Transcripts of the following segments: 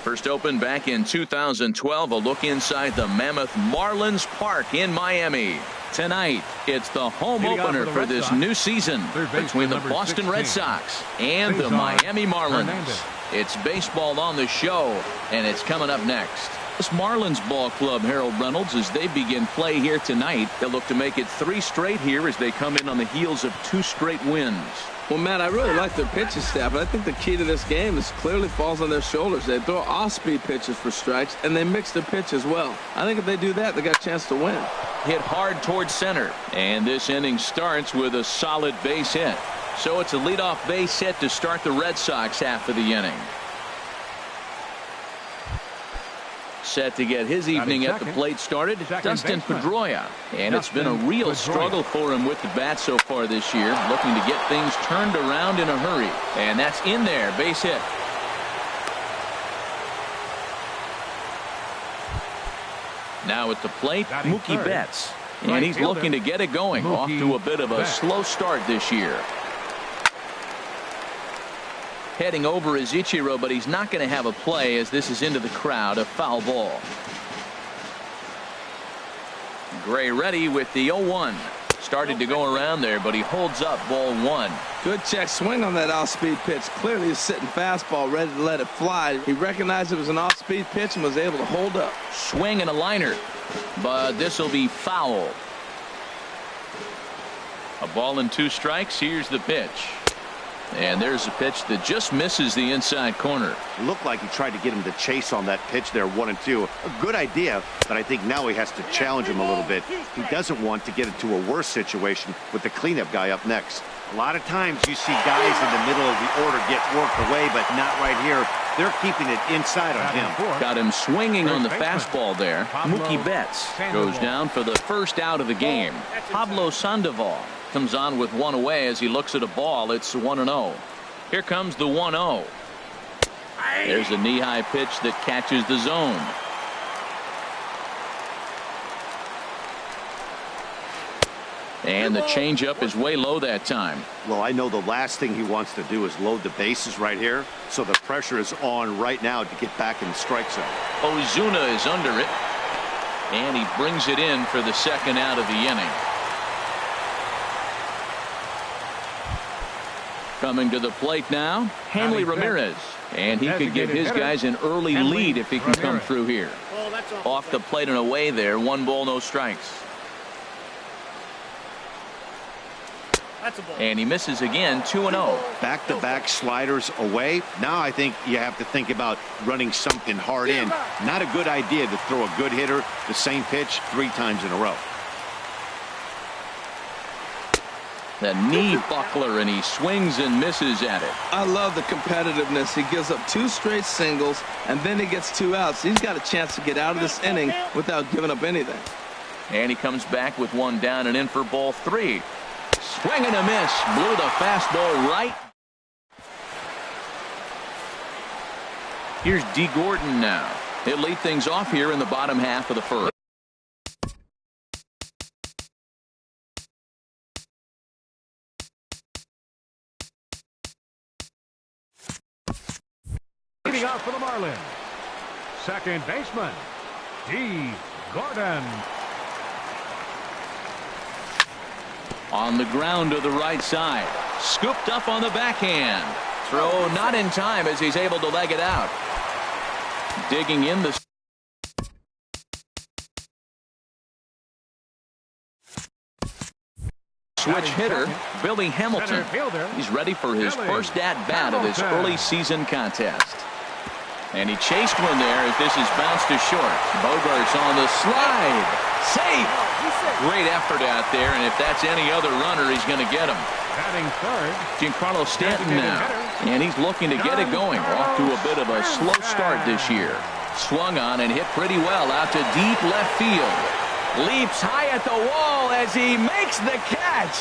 First opened back in 2012, a look inside the Mammoth Marlins Park in Miami. Tonight, it's the home opener for this new season between the Boston Red Sox and the Miami Marlins. It's baseball on the show, and it's coming up next. This Marlins ball club, Harold Reynolds, as they begin play here tonight, they'll look to make it 3 straight here as they come in on the heels of 2 straight wins. Well, Matt, I really like their pitching staff, but I think the key to this game is clearly falls on their shoulders. They throw off-speed pitches for strikes, and they mix the pitch as well. I think if they do that, they got a chance to win. Hit hard towards center, and this inning starts with a solid base hit. So it's a leadoff base hit to start the Red Sox half of the inning. Set to get his evening at the plate started, Dustin Pedroia. And it's been a real struggle for him with the bat so far this year, looking to get things turned around in a hurry. And that's in there, base hit. Now at the plate, Mookie Betts. And he's looking to get it going, off to a bit of a slow start this year. Heading over is Ichiro, but he's not going to have a play as this is into the crowd, a foul ball. Gray ready with the 0-1. Started to go around there, but he holds up ball 1. Good check swing on that off-speed pitch. Clearly he's sitting fastball, ready to let it fly. He recognized it was an off-speed pitch and was able to hold up. Swing and a liner, but this will be foul. A ball and 2 strikes. Here's the pitch. And there's a pitch that just misses the inside corner. It looked like he tried to get him to chase on that pitch there, 1-2. A good idea, but I think now he has to challenge him a little bit. He doesn't want to get into a worse situation with the cleanup guy up next. A lot of times you see guys in the middle of the order get worked away, but not right here. They're keeping it inside on him. Got him swinging on the fastball there. Mookie Betts goes down for the first out of the game. Pablo Sandoval comes on with 1 away as he looks at a ball. It's 1-0. Here comes the 1-0. There's a knee-high pitch that catches the zone. And the changeup is way low that time. Well, I know the last thing he wants to do is load the bases right here, so the pressure is on right now to get back in the strike zone. Ozuna is under it, and he brings it in for the second out of the inning. Coming to the plate now, Hanley Ramirez. And he could give his guys an early lead if he can come through here. Off the plate and away there, 1 ball, no strikes. And he misses again, 2-0. Back-to-back sliders away. Now I think you have to think about running something hard in. Not a good idea to throw a good hitter the same pitch 3 times in a row. The knee buckler, and he swings and misses at it. I love the competitiveness. He gives up 2 straight singles, and then he gets 2 outs. He's got a chance to get out of this inning without giving up anything. And he comes back with 1 down and in for ball 3. Swing and a miss. Blew the fastball right. Here's D. Gordon now. He'll lead things off here in the bottom half of the first. Leading off for the Marlins, second baseman, D. Gordon. On the ground to the right side. Scooped up on the backhand. Throw not in time as he's able to leg it out. Digging in the switch hitter, Billy Hamilton. He's ready for his first at-bat of this early season contest. And he chased one there as this is bounced to short. Bogart's on the slide. Safe. Great effort out there, and if that's any other runner, he's going to get him. Batting third, Giancarlo Stanton now, and he's looking to get it going. Off to a bit of a slow start this year. Swung on and hit pretty well out to deep left field. Leaps high at the wall as he makes the catch.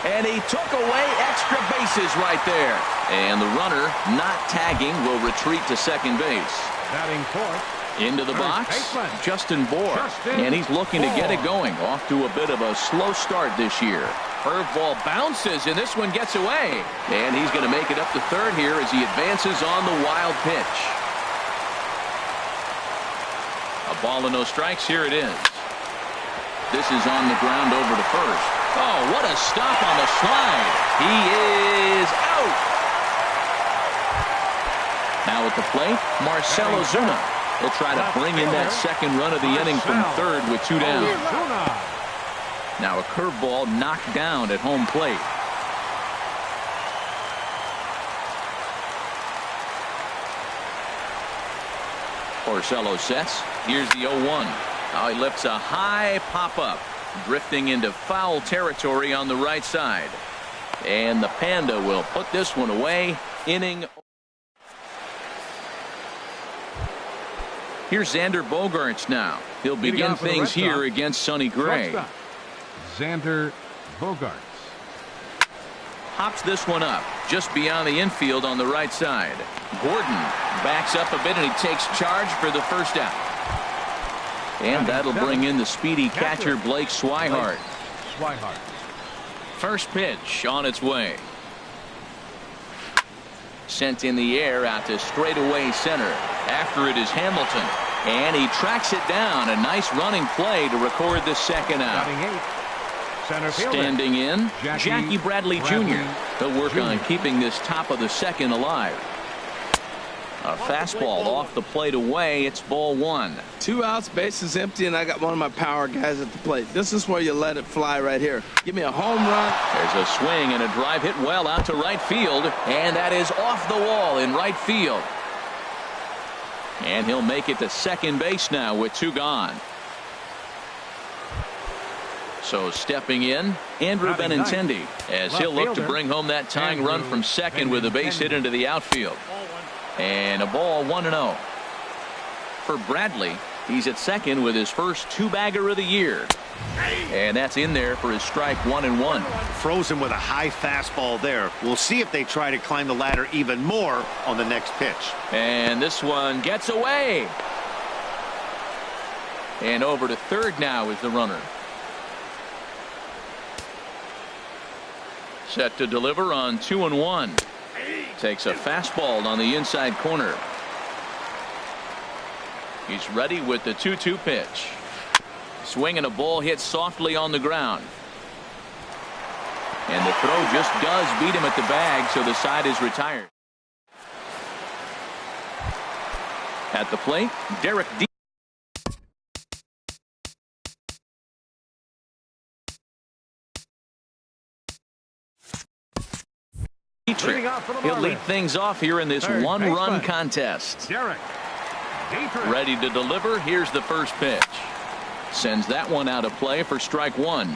And he took away extra bases right there. And the runner, not tagging, will retreat to second base. batting fourth, Into the box, Justin Bohr, and he's looking to get it going. Off to a bit of a slow start this year. Curveball bounces, and this one gets away. And he's going to make it up to third here as he advances on the wild pitch. A ball and no strikes. Here it is. This is on the ground over to first. Oh, what a stop on the slide. He is out. Now at the plate, Marcell Ozuna. He'll try to bring in that second run of the inning from third with 2 down. Now a curveball knocked down at home plate. Porcello sets. Here's the 0-1. Now he lifts a high pop-up, drifting into foul territory on the right side. And the Panda will put this one away. Inning. Here's Xander Bogaerts now. He'll begin things here against Sonny Gray. Xander Bogaerts. Hops this one up just beyond the infield on the right side. Gordon backs up a bit and he takes charge for the first out. And that'll bring in the speedy catcher Blake Swihart. First pitch on its way. Sent in the air out to straightaway center. After it is Hamilton. And he tracks it down. A nice running play to record the second out. Standing in, Jackie Bradley Jr. He'll work on keeping this top of the second alive. A fastball off the plate away. It's ball 1. 2 outs, bases empty, and I got one of my power guys at the plate. This is where you let it fly right here. Give me a home run. There's a swing and a drive hit well out to right field, and that is off the wall in right field. And he'll make it to second base now with 2 gone. So stepping in, Andrew Benintendi, as he'll look to bring home that tying run from second with a base hit into the outfield. And a ball 1-0. For Bradley, he's at second with his first 2-bagger of the year. And that's in there for his strike 1-1. Frozen with a high fastball there. We'll see if they try to climb the ladder even more on the next pitch. And this one gets away. And over to third now is the runner. Set to deliver on 2-1. Takes a fastball on the inside corner. He's ready with the 2-2 pitch. Swing and a ball hit softly on the ground. And the throw just does beat him at the bag, so the side is retired. At the plate, Derek D. He'll lead things off here in this one-run contest. Ready to deliver. Here's the first pitch. Sends that one out of play for strike 1.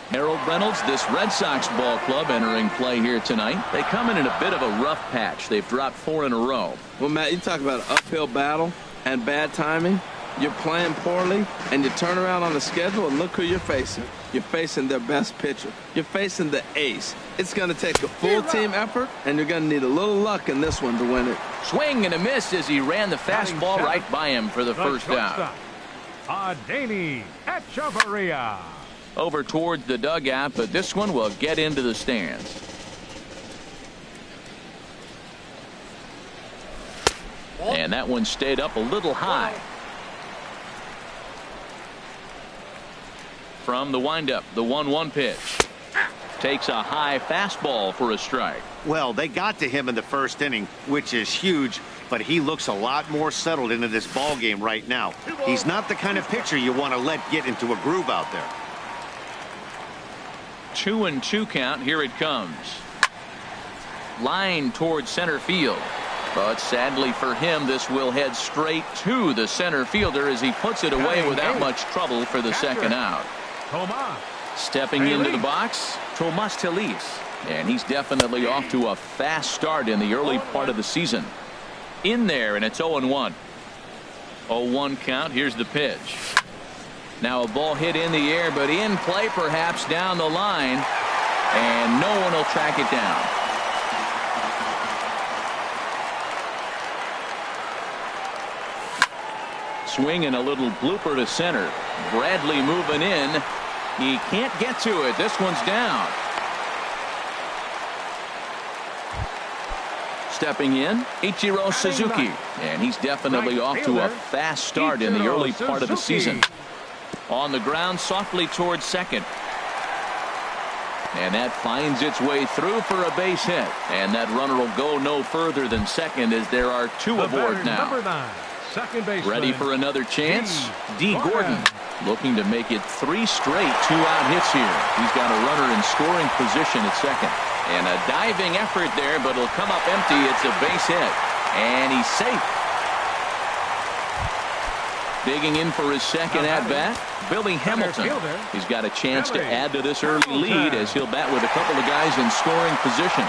Harold Reynolds, this Red Sox ball club, entering play here tonight. They come in a bit of a rough patch. They've dropped 4 in a row. Well, Matt, you talk about an uphill battle and bad timing. You're playing poorly, and you turn around on the schedule, and look who you're facing. You're facing their best pitcher. You're facing the ace. It's going to take a full team effort, and you're going to need a little luck in this one to win it. Swing and a miss as he ran the fastball right by him for the first out. Adeiny Echeverria. Over towards the dugout, but this one will get into the stands. And that one stayed up a little high. From the windup, the 1-1 pitch. Takes a high fastball for a strike. Well, they got to him in the first inning, which is huge, but he looks a lot more settled into this ball game right now. He's not the kind of pitcher you want to let get into a groove out there. 2-2 count. Here it comes. Line towards center field. But sadly for him, this will head straight to the center fielder as he puts it away without much trouble for the second out. Stepping into the box, Tomas Telis. And he's definitely off to a fast start in the early part of the season. In there, and it's 0-1. 0-1 count. Here's the pitch. Now a ball hit in the air, but in play perhaps down the line. And no one will track it down. swing and a little blooper to center. Bradley moving in. He can't get to it. This one's down. Stepping in, Ichiro Suzuki. And he's definitely off to a fast start in the early part of the season. On the ground, softly towards second. And that finds its way through for a base hit. And that runner will go no further than second as there are two aboard now. Ready for another chance? D. Gordon looking to make it 3 straight 2-out hits here. He's got a runner in scoring position at second. And a diving effort there, but it'll come up empty. It's a base hit. And he's safe. Digging in for his second at-bat, Billy Hamilton. He's got a chance to add to this early lead as he'll bat with a couple of guys in scoring position.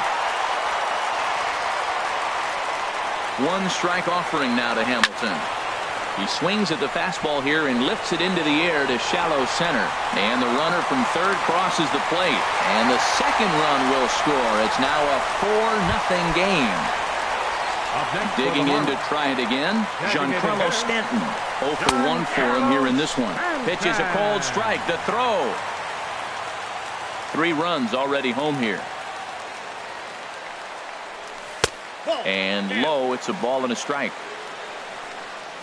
1 strike offering now to Hamilton. He swings at the fastball here and lifts it into the air to shallow center. And the runner from third crosses the plate. And the second run will score. It's now a 4-0 game. Digging in to try it again, Giancarlo Stanton. 0 for 1 for him here in this one. Pitches a cold strike. The throw. 3 runs already home here. And low, it's a ball and a strike.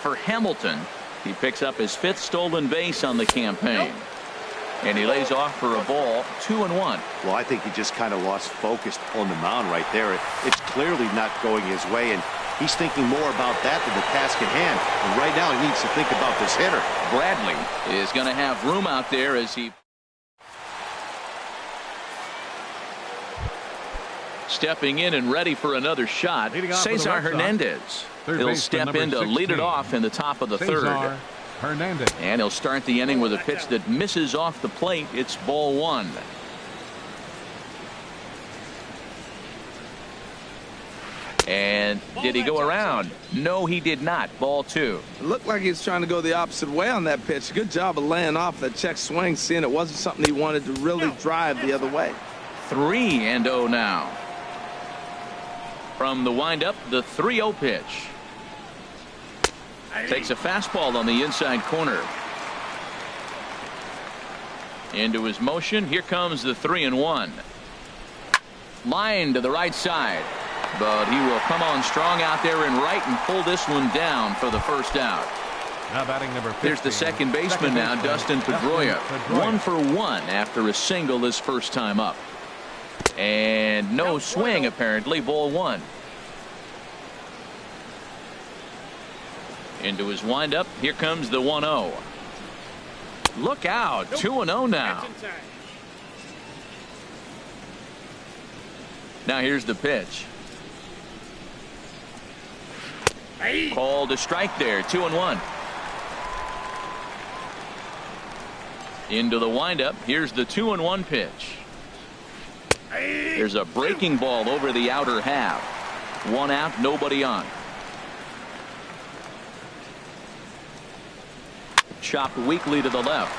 For Hamilton, he picks up his 5th stolen base on the campaign. And he lays off for a ball, 2-1. Well, I think he just kind of lost focus on the mound right there. It's clearly not going his way, and he's thinking more about that than the task at hand. And right now he needs to think about this hitter. Bradley is going to have room out there as he stepping in and ready for another shot. Cesar Hernandez. He'll step in to lead it off in the top of the third. Hernandez. And he'll start the inning with a pitch that misses off the plate. It's ball 1. And did he go around? No, he did not. Ball 2. It looked like he was trying to go the opposite way on that pitch. Good job of laying off that check swing, seeing it wasn't something he wanted to really drive the other way. 3-0 now. From the windup, the 3-0 pitch. Takes a fastball on the inside corner. Into his motion. Here comes the 3-1. Line to the right side. But he will come on strong out there and right and pull this one down for the first out. Now batting number 15. There's the second baseman now, Dustin Pedroia. 1 for 1 after a single his first time up. And no swing apparently. Ball 1. Into his windup. Here comes the 1-0. Look out. 2-0 now. Now here's the pitch. Called a strike there. 2-1. Into the windup. Here's the 2-1 pitch. There's a breaking ball over the outer half. 1 out, nobody on. Chopped weakly to the left.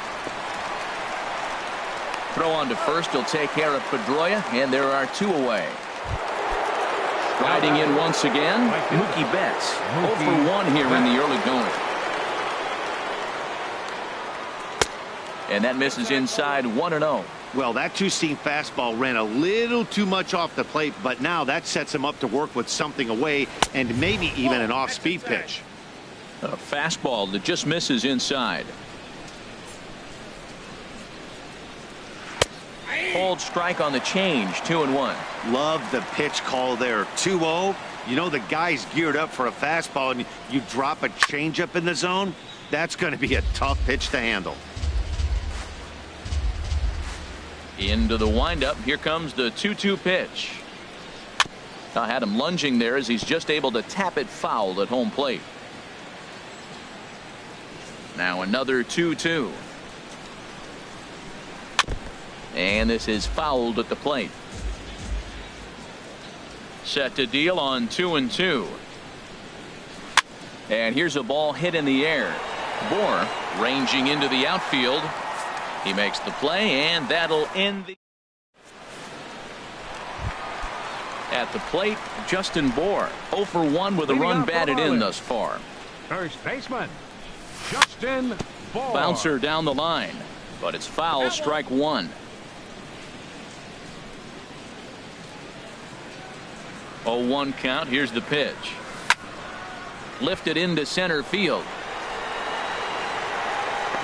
Throw on to first. He'll take care of Pedroia, and there are 2 away. Riding in once again, Mookie Betts. 0 for 1 here in the early going. And that misses inside. 1-0. Well, that 2-seam fastball ran a little too much off the plate, but now that sets him up to work with something away and maybe even an off-speed pitch. A fastball that just misses inside. Cold strike on the change. 2-1. Love the pitch call there. 2-0. You know the guy's geared up for a fastball and you drop a changeup in the zone. That's going to be a tough pitch to handle. Into the windup. Here comes the 2-2 pitch. I had him lunging there as he's just able to tap it foul at home plate. Now another 2-2. And this is fouled at the plate. Set to deal on 2-2. And here's a ball hit in the air. Bohr ranging into the outfield. He makes the play, and that'll end the. At the plate, Justin Bohr. 0 for 1 with a run batted in thus far. First baseman, Justin Bohr. Bouncer down the line, but it's foul, strike one. 0-1 count. Here's the pitch. Lifted into center field.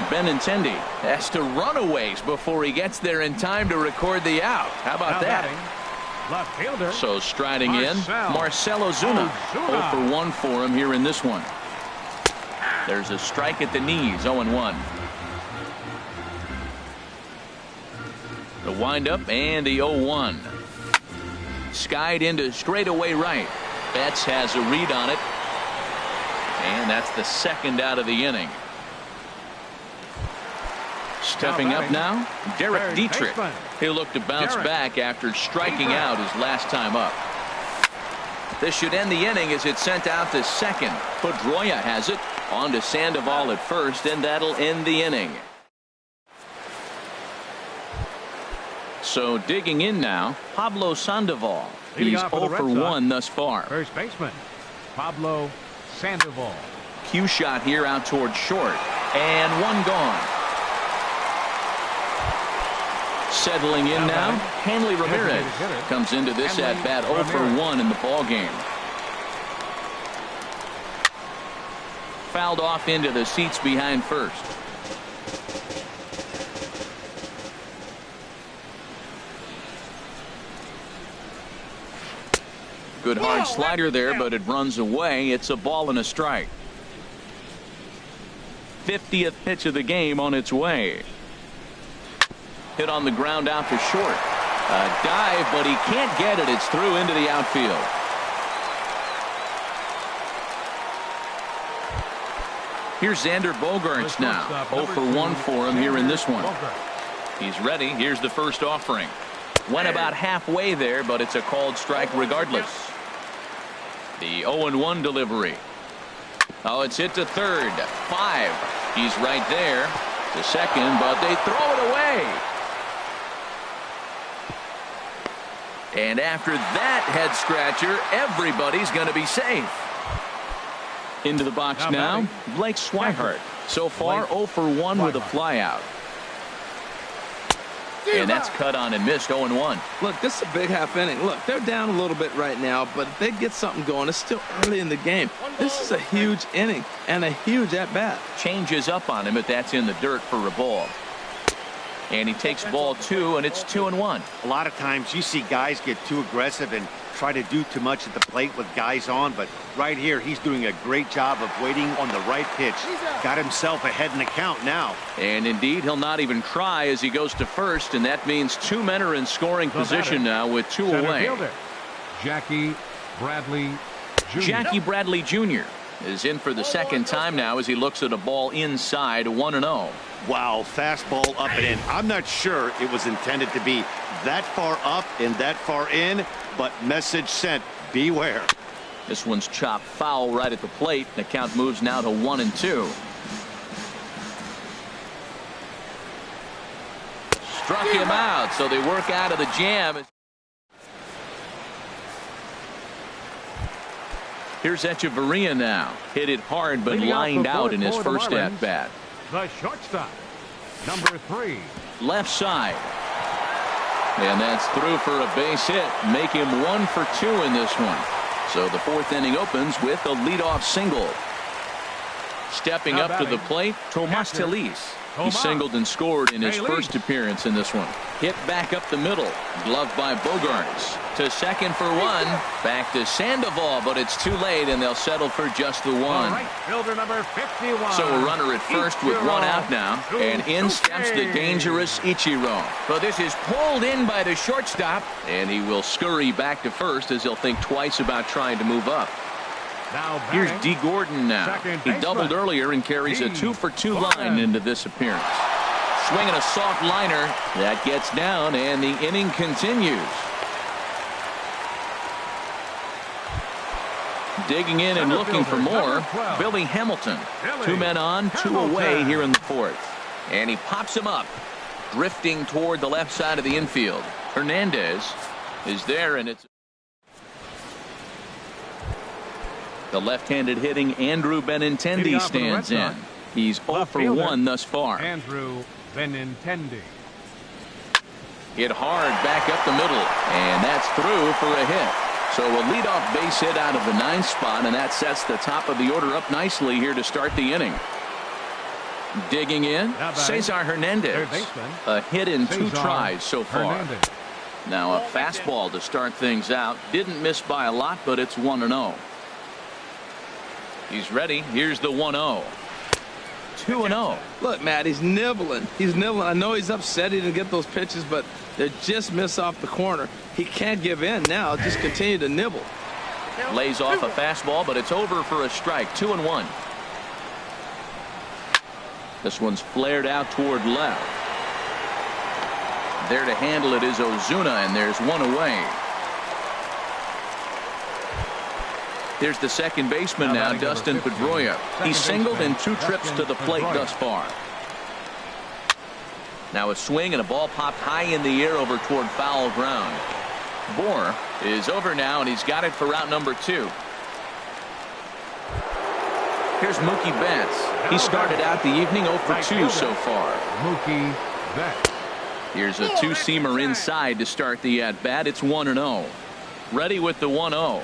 Benintendi has to run a ways before he gets there in time to record the out. How about that? Left fielder. So striding in, Marcell Ozuna. 0 for 1 for him here in this one. There's a strike at the knees, 0-1. The windup and the 0-1. Skied into straightaway right. Betts has a read on it. And that's the second out of the inning. Stepping up now, Derek Dietrich. He'll look to bounce back after striking out his last time up. This should end the inning as it's sent out to second. Pedroia has it. On to Sandoval at first, and that'll end the inning. So digging in now, Pablo Sandoval. He's 0 for 1 thus far. First baseman, Pablo Sandoval. Cue shot here out towards short, and one gone. Settling in now, Hanley Ramirez comes into this at bat 0 for 1 in the ball game. Fouled off into the seats behind first. Good hard slider there, but it runs away. It's a ball and a strike. 50th pitch of the game on its way. Hit on the ground out to short. A dive, but he can't get it. It's through into the outfield. Here's Xander Bogaerts now. 0 for 1 for him here in this one. He's ready. Here's the first offering. Went about halfway there, but it's a called strike regardless. The 0-1 delivery. Oh, it's hit to third. 5. He's right there. To second, but they throw it away. And after that head scratcher, everybody's going to be safe. Into the box now, Blake Swihart. So far 0 for 1 with a flyout. And that's cut on and missed. 0-1. Look, this is a big half inning. Look, they're down a little bit right now, but if they get something going, it's still early in the game. This is a huge inning and a huge at-bat. Changes up on him, but that's in the dirt for a ball. And he takes ball 2, and it's 2-1. A lot of times you see guys get too aggressive and try to do too much at the plate with guys on, but right here he's doing a great job of waiting on the right pitch. Got himself ahead in the count now. And indeed, he'll not even try as he goes to first, and that means 2 men are in scoring position now with 2 away. Jackie Bradley Jr. Jackie Bradley Jr. is in for the second time now as he looks at a ball inside. 1-0. Wow, fastball up and in. I'm not sure it was intended to be that far up and that far in, but message sent. Beware. This one's chopped foul right at the plate. The count moves now to 1-2. Struck him out, so they work out of the jam. Here's Echeverria now. Hit it hard, but lined out in his first at-bat. The shortstop, number 3. Left side. And that's through for a base hit. Make him 1 for 2 in this one. So the 4th inning opens with a leadoff single. Stepping up to the plate, Tomas Telis. He singled and scored in his first appearance in this one. Hit back up the middle. Gloved by Bogaerts. To second for 1. Back to Sandoval, but it's too late, and they'll settle for just the 1. Right fielder number 51. So a runner at first with 1 out now. And in steps the dangerous Ichiro. But this is pulled in by the shortstop, and he will scurry back to first as he'll think twice about trying to move up. Now here's D. Gordon now. He doubled earlier and carries a 2 for 2 line into this appearance. Swinging a soft liner. That gets down, and the inning continues. Digging in and looking for more, Billy Hamilton. 2 men on, 2 away here in the 4th. And he pops him up, drifting toward the left side of the infield. Hernandez is there, and it's the left-handed hitting Andrew Benintendi stands in. He's 0 for 1 thus far. Andrew Benintendi. Hit hard back up the middle, and that's through for a hit. So a leadoff base hit out of the 9th spot, and that sets the top of the order up nicely here to start the inning. Digging in, Cesar Hernandez. A hit in 2 tries so far. Now a fastball to start things out. Didn't miss by a lot, but it's 1-0. He's ready. Here's the 1-0. 2-0. Look, Matt, he's nibbling. He's nibbling. I know he's upset he didn't get those pitches, but they just miss off the corner. He can't give in now. Just continue to nibble. Lays off a fastball, but it's over for a strike. 2-1. This one's flared out toward left. There to handle it is Ozuna, and there's one away. Here's the second baseman now, Dustin Pedroia. He's singled in 2 trips to the plate thus far. Now a swing and a ball popped high in the air over toward foul ground. Bohr is over now, and he's got it for route number 2. Here's Mookie Betts. He started out the evening 0 for 2 so far. Mookie Betts. Here's a 2-seamer inside to start the at-bat. It's 1-0. Ready with the 1-0.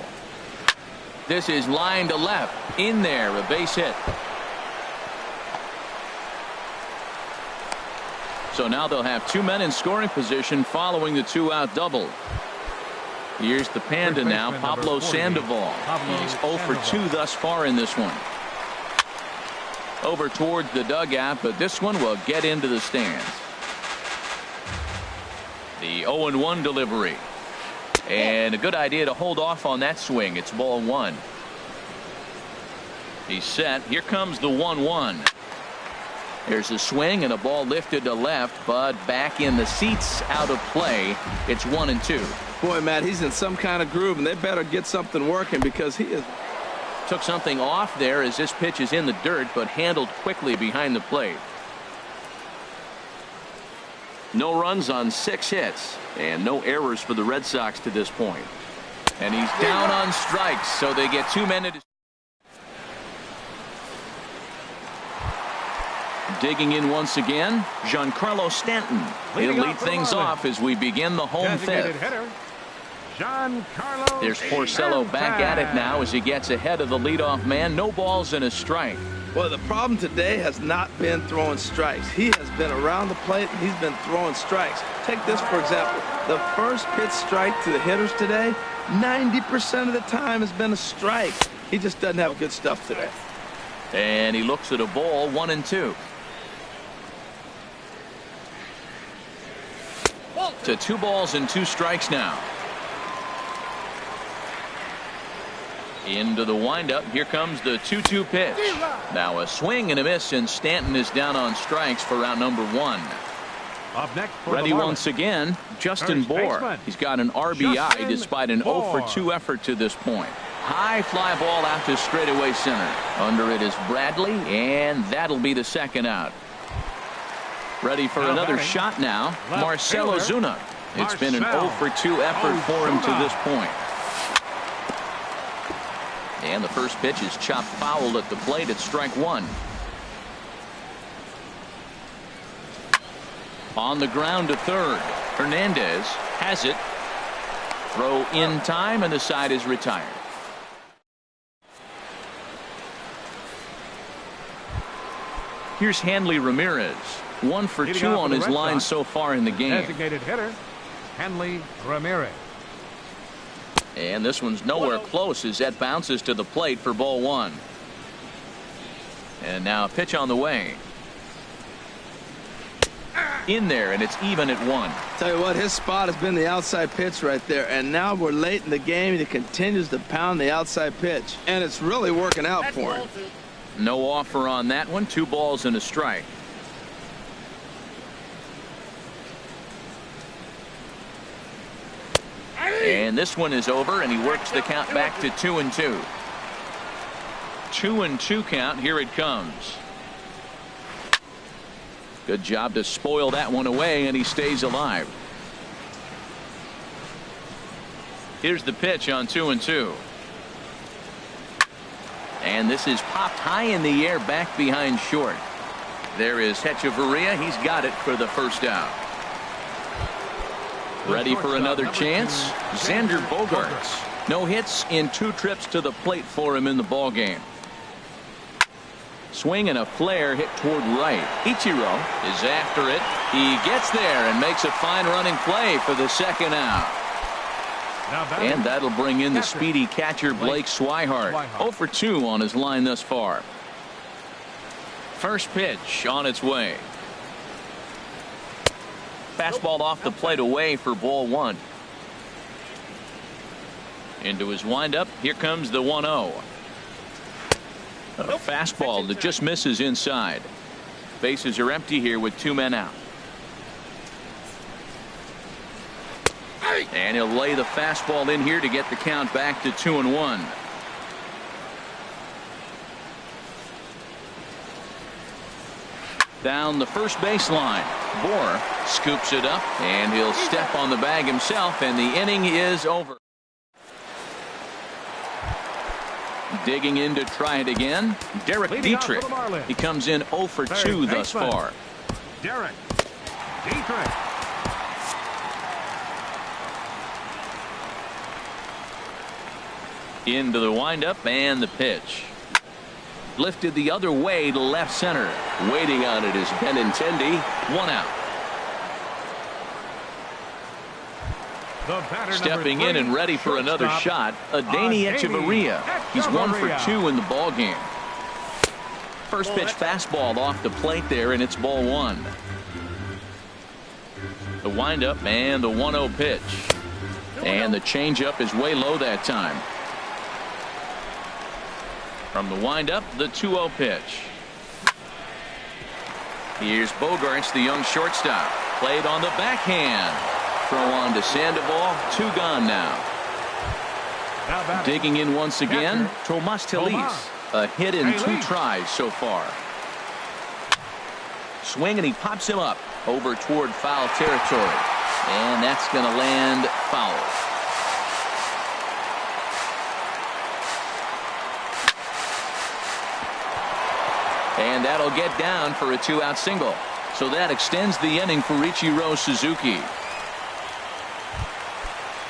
This is line to left. In there, a base hit. So now they'll have 2 men in scoring position following the 2-out double. Here's the Panda now, Pablo Sandoval. He's 0 for 2 thus far in this one. Over towards the dugout, but this one will get into the stands. The 0-1 delivery. And a good idea to hold off on that swing. It's ball 1. He's set. Here comes the 1-1. There's a swing and a ball lifted to left, but back in the seats, out of play. It's 1-2. Boy, Matt, he's in some kind of groove, and they better get something working because he is. Took something off there as this pitch is in the dirt, but handled quickly behind the plate. No runs on 6 hits and no errors for the Red Sox to this point. And he's down on strikes, so they get 2 men into. Digging in once again, Giancarlo Stanton. He'll lead things off as we begin the home 5th. There's Porcello back at it now as he gets ahead of the leadoff man. No balls and a strike. Well, the problem today has not been throwing strikes. He has been around the plate, and he's been throwing strikes. Take this, for example. The first pitch strike to the hitters today, 90% of the time has been a strike. He just doesn't have good stuff today. And he looks at a ball, 1-2. To 2 balls and 2 strikes now. Into the windup. Here comes the 2-2 pitch. Now a swing and a miss, and Stanton is down on strikes for round number 1. Up next ready once again, Justin Bohr. He's got an RBI despite an 0 for 2 effort to this point. High fly ball out to straightaway center. Under it is Bradley, and that'll be the 2nd out. Ready for another shot now, Marcell Ozuna. It's been an 0 for 2 effort for him to this point. And the first pitch is chopped foul at the plate at strike 1. On the ground to third. Hernandez has it. Throw in time, and the side is retired. Here's Hanley Ramirez. 1 for 2 on his line so far in the game. Designated hitter, Hanley Ramirez. And this one's nowhere close as that bounces to the plate for ball 1. And now a pitch on the way. In there, and it's even at 1. Tell you what, his spot has been the outside pitch right there, and now we're late in the game, and he continues to pound the outside pitch, and it's really working out for him. No offer on that one. 2 balls and a strike. And this one is over, and he works the count back to 2-2. 2-2 count. Here it comes. Good job to spoil that one away, and he stays alive. Here's the pitch on 2-2. And this is popped high in the air back behind short. There is Hechavarria. He's got it for the first out. Ready for another chance? Xander Bogaerts. No hits in 2 trips to the plate for him in the ball game. Swing and a flare hit toward right. Ichiro is after it. He gets there and makes a fine running play for the second out. And that'll bring in the speedy catcher Blake Swihart. 0 for 2 on his line thus far. First pitch on its way. Fastball off the plate away for ball 1. Into his windup. Here comes the 1-0. A fastball that just misses inside. Bases are empty here with 2 men out. And he'll lay the fastball in here to get the count back to 2-1. Down the first baseline. Bohr scoops it up, and he'll step on the bag himself, and the inning is over. Digging in to try it again, Derek Dietrich. He comes in 0 for 2 thus far. Derek Dietrich. Into the windup and the pitch. Lifted the other way to left center. Waiting on it is Benintendi. 1 out. Stepping in and ready for another shot, Adeiny Hechavarria. He's 1 for 2 in the ball game. First pitch fastball off the plate there, and it's ball 1. The windup and the 1-0 pitch. And the changeup is way low that time. From the windup, the 2-0 pitch. Here's Bogaerts, the young shortstop. Played on the backhand. Throw on to Sandoval. 2 gone now. Digging in once again, Tomas Telis. A hit in 2 tries so far. Swing, and he pops him up over toward foul territory. And that's going to land foul. And that'll get down for a 2-out single. So that extends the inning for Ichiro Suzuki.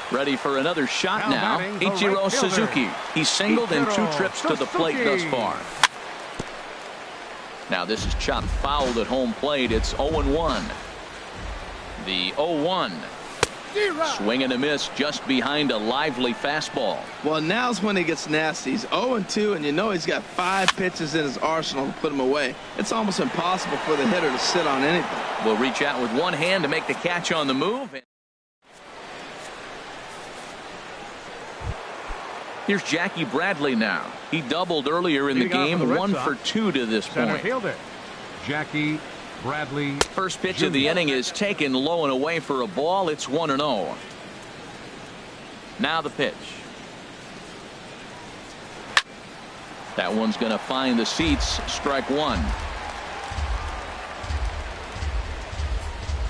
Ready for another shot now. Ichiro Suzuki. He's singled in 2 trips to the plate thus far. Now this is chopped fouled at home plate. It's 0-1. The 0-1. Swing and a miss just behind a lively fastball. Well, now's when he gets nasty. He's 0-2, and you know he's got 5 pitches in his arsenal to put him away. It's almost impossible for the hitter to sit on anything. Will reach out with one hand to make the catch on the move. Here's Jackie Bradley now. He doubled earlier in the game, 1 for 2 to this point. Jackie Bradley. First pitch of the inning is taken low and away for a ball. It's 1-0. Now the pitch. That one's going to find the seats. Strike 1.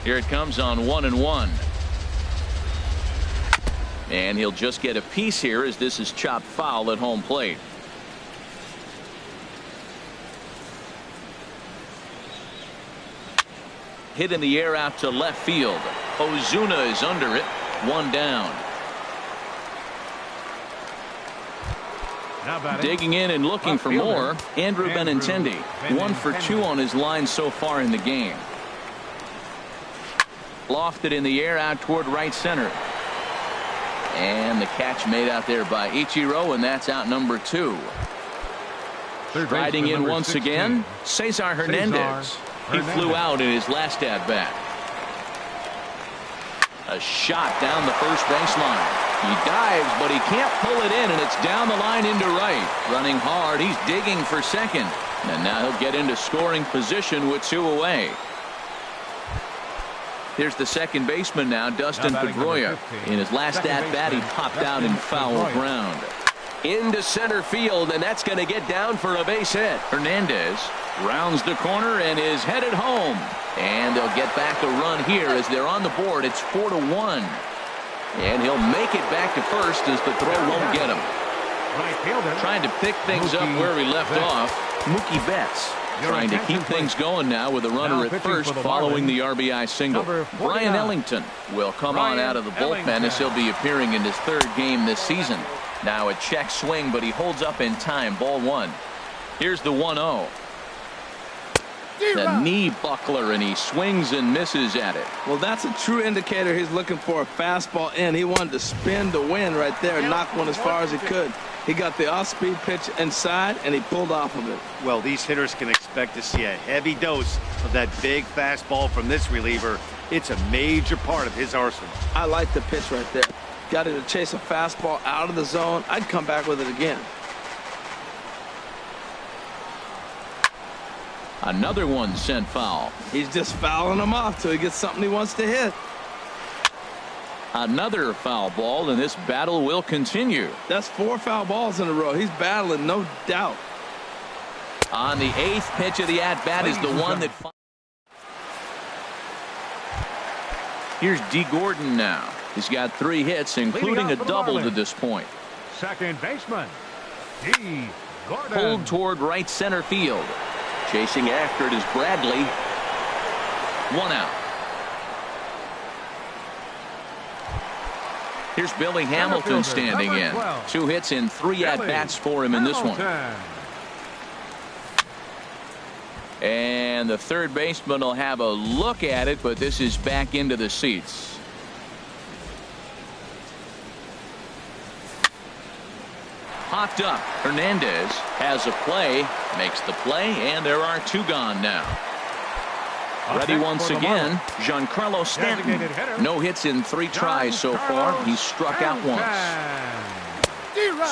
Here it comes on 1-1. And he'll just get a piece here as this is chopped foul at home plate. Hit in the air out to left field. Ozuna is under it. 1 down. Digging in and looking for more. Andrew Benintendi. 1 for 2 on his line so far in the game. Lofted in the air out toward right center. And the catch made out there by Ichiro, and that's out number 2. Striding in once again, Cesar Hernandez. He flew out in his last at bat. A shot down the first baseline. He dives, but he can't pull it in, and it's down the line into right. Running hard, he's digging for second. And now he'll get into scoring position with 2 away. Here's the second baseman now, Dustin Pedroia. In his last at-bat, he popped out in foul ground. Into center field, and that's going to get down for a base hit. Hernandez rounds the corner and is headed home. And they'll get back a run here as they're on the board. It's 4-1. And he'll make it back to first as the throw won't get him. Right fielder. Trying to pick things up where he left off. Mookie Betts trying to keep things going now with a runner at first following the RBI single. Brian Ellington will come on out of the bullpen as he'll be appearing in his third game this season. Now a check swing, but he holds up in time. Ball one. Here's the 1-0. The knee buckler, and he swings and misses at it. Well, that's a true indicator he's looking for a fastball in. He wanted to spin to win right there and knock one as far as he could. He got the off-speed pitch inside, and he pulled off of it. Well, these hitters can expect to see a heavy dose of that big fastball from this reliever. It's a major part of his arsenal. I like the pitch right there. Got him to chase a fastball out of the zone. I'd come back with it again. Another one sent foul. He's just fouling them off till he gets something he wants to hit. Another foul ball, and this battle will continue. That's 4 foul balls in a row. He's battling, no doubt. On the 8th pitch of the at-bat is the one that... Here's D. Gordon now. He's got 3 hits, including a double to this point. Second baseman, D. Gordon. Pulled toward right center field. Chasing after it is Bradley. 1 out. Here's Billy Hamilton standing in. 2 hits and 3 at-bats for him in this one. And the third baseman will have a look at it, but this is back into the seats. Popped up. Hernandez has a play, makes the play, and there are 2 gone now. Ready once again, Giancarlo Stanton. No hits in 3 tries so far. He's struck out once.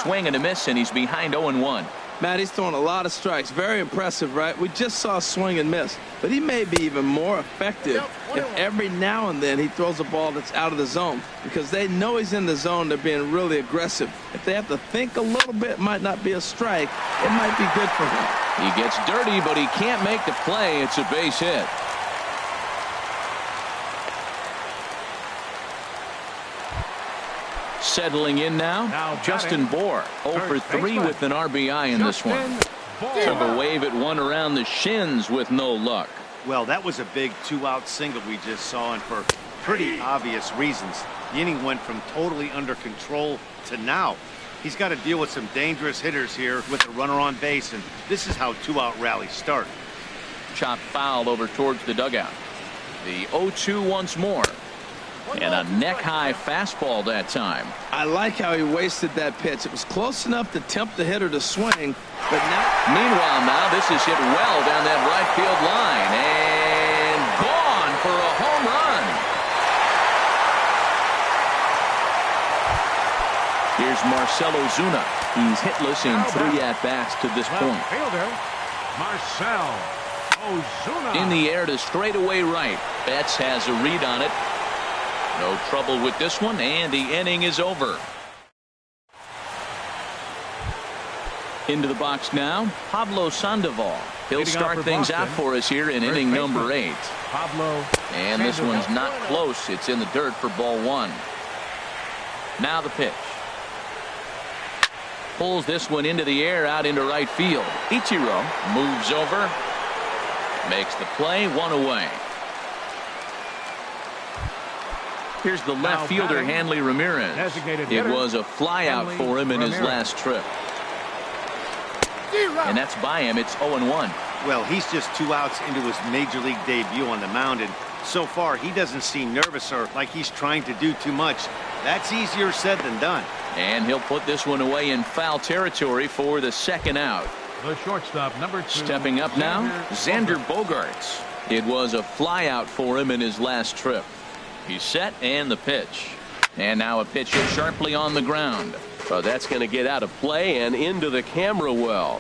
Swing and a miss, and he's behind 0-1. Matt, he's throwing a lot of strikes. Very impressive, right? We just saw swing and miss. But he may be even more effective if every now and then he throws a ball that's out of the zone. Because they know he's in the zone. They're being really aggressive. If they have to think a little bit, it might not be a strike. It might be good for him. He gets dirty, but he can't make the play. It's a base hit. Settling in now, Justin Bour, 0 for 3 with an RBI in this one. Took a wave at one around the shins with no luck. Well, that was a big 2-out single we just saw, and for pretty obvious reasons. The inning went from totally under control to now. He's got to deal with some dangerous hitters here with a runner on base, and this is how 2-out rallies start. Chopped foul over towards the dugout. The 0-2 once more. And a neck-high fastball that time. I like how he wasted that pitch. It was close enough to tempt the hitter to swing, but now... Meanwhile, now this is hit well down that right field line. And gone for a home run. Here's Marcell Ozuna. He's hitless in 3 at-bats to this point. Fielder, Marcell Ozuna. In the air to straightaway right. Betts has a read on it. No trouble with this one, and the inning is over. Into the box now, Pablo Sandoval. He'll start things out for us here in inning number 8. And this one's not close. It's in the dirt for ball 1. Now the pitch. Pulls this one into the air out into right field. Ichiro moves over. Makes the play, 1 away. Here's the left fielder, Hanley Ramirez. It was a flyout for him in his last trip. And that's by him. It's 0-1. Well, he's just 2 outs into his major league debut on the mound, and so far he doesn't seem nervous or like he's trying to do too much. That's easier said than done. And he'll put this one away in foul territory for the 2nd out. The shortstop, number 2. Stepping up now, Xander Bogaerts. It was a flyout for him in his last trip. He's set, and the pitch. And now a pitch hit sharply on the ground. So that's going to get out of play and into the camera well.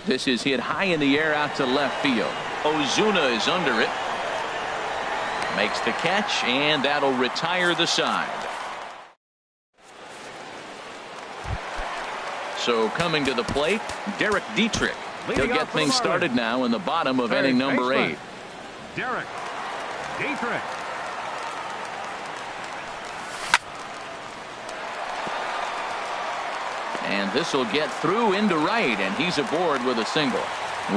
This is hit high in the air out to left field. Ozuna is under it. Makes the catch, and that'll retire the side. So coming to the plate, Derek Dietrich. He'll get things started now in the bottom of inning number 8. Derek Dietrich. And this will get through into right, and he's aboard with a single.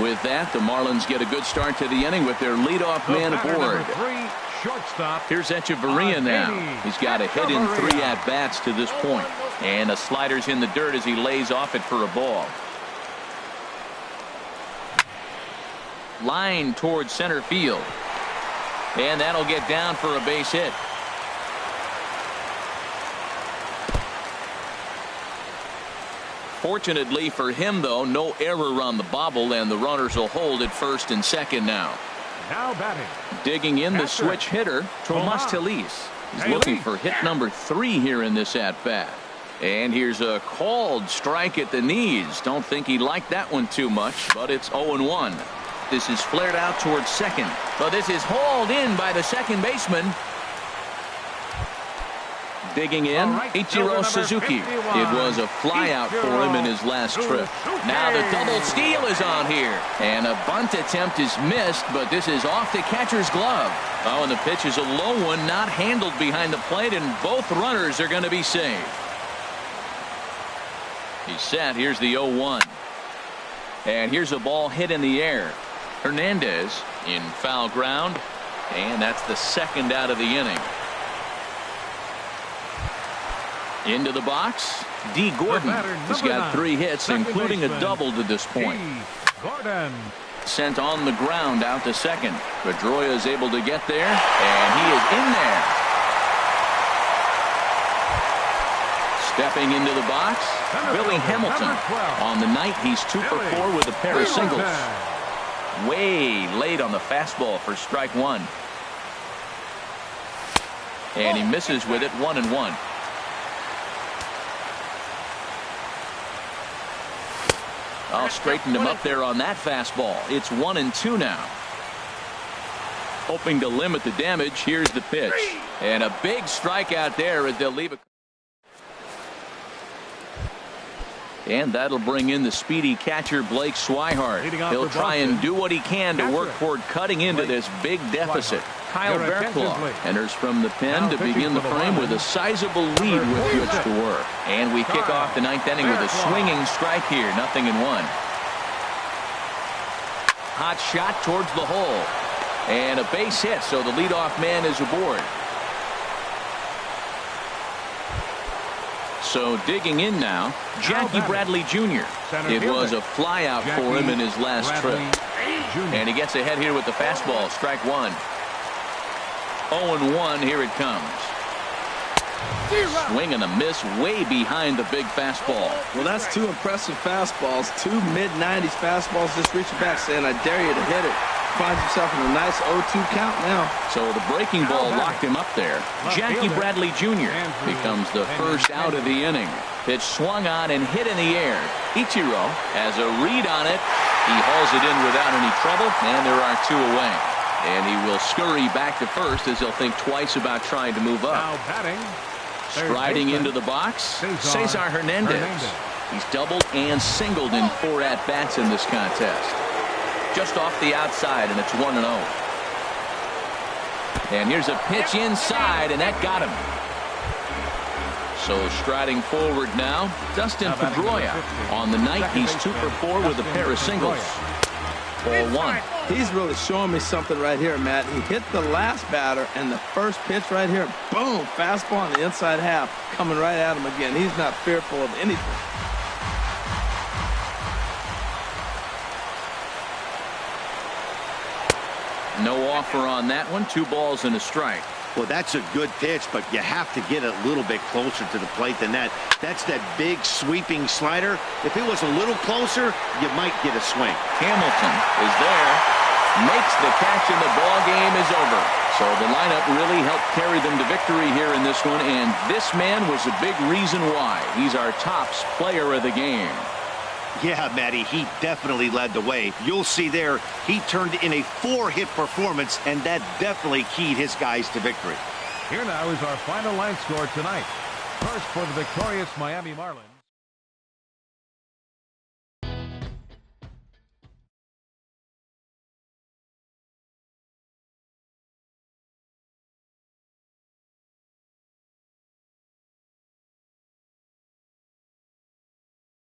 With that, the Marlins get a good start to the inning with their leadoff man aboard. Shortstop. Here's Echeverria now. He's got a hit in 3 at-bats to this point. And a slider's in the dirt as he lays off it for a ball. Line towards center field. And that'll get down for a base hit. Fortunately for him, though, no error on the bobble, and the runners will hold at first and second now. Now batting. Digging in the switch hitter, Tomas Telis. He's looking for hit number 3 here in this at-bat. And here's a called strike at the knees. Don't think he liked that one too much, but it's 0-1. This is flared out towards second, but this is hauled in by the second baseman. Digging in, Ichiro Suzuki. It was a flyout for him in his last trip. Now the double steal is on here. And a bunt attempt is missed, but this is off the catcher's glove. Oh, and the pitch is a low one, not handled behind the plate, and both runners are going to be saved. He's set. Here's the 0-1. And here's a ball hit in the air. Hernandez in foul ground, and that's the second out of the inning. Into the box, D. Gordon. He's got 3 hits, including a double to this point. Gordon. Sent on the ground out to second. Pedroia is able to get there, and he is in there. Stepping into the box, Billy Hamilton. On the night, he's 2 for 4 with a pair of singles. Way late on the fastball for strike 1. And he misses with it, 1-1. I'll straighten him up there on that fastball. It's 1-2 now. Hoping to limit the damage. Here's the pitch. And a big strikeout there as they'll leave it. And that'll bring in the speedy catcher Blake Swihart. He'll try and do what he can to work toward cutting into this big deficit. Kyle Bearclaw enters from the pen to begin the frame with a sizable lead with which to work. And we kick off the 9th inning with a swinging strike here, 0-1. Hot shot towards the hole. And a base hit, so the leadoff man is aboard. So digging in now, Jackie Bradley Jr. It was a flyout for him in his last trip. And he gets ahead here with the fastball, strike 1. 0-1, here it comes. Swing and a miss way behind the big fastball. Well, that's 2 impressive fastballs. 2 mid-90s fastballs just reaching back saying, I dare you to hit it. Finds himself in a nice 0-2 count now. So the breaking ball locked him up there. Jackie Bradley Jr. becomes the first out of the inning. Pitch swung on and hit in the air. Ichiro has a read on it. He hauls it in without any trouble, and there are 2 away. And he will scurry back to first as he'll think twice about trying to move up. Striding into the box, Cesar Hernandez. He's doubled and singled in 4 at-bats in this contest. Just off the outside, and it's 1-0. And here's a pitch inside, and that got him. So striding forward now, Dustin Pedroia. On the night, he's 2 for 4 with a pair of singles. 4-1. He's really showing me something right here, Matt. He hit the last batter, and the first pitch right here, boom, fastball on the inside half, coming right at him again. He's not fearful of anything. No offer on that one. 2 balls and a strike. Well, that's a good pitch, but you have to get a little bit closer to the plate than that. That's that big sweeping slider. If it was a little closer, you might get a swing. Hamilton is there, makes the catch, and the ball game is over. So the lineup really helped carry them to victory here in this one, and this man was a big reason why. He's our tops player of the game. Yeah, Matty, he definitely led the way. You'll see there, he turned in a 4-hit performance, and that definitely keyed his guys to victory. Here now is our final line score tonight. First for the victorious Miami Marlins.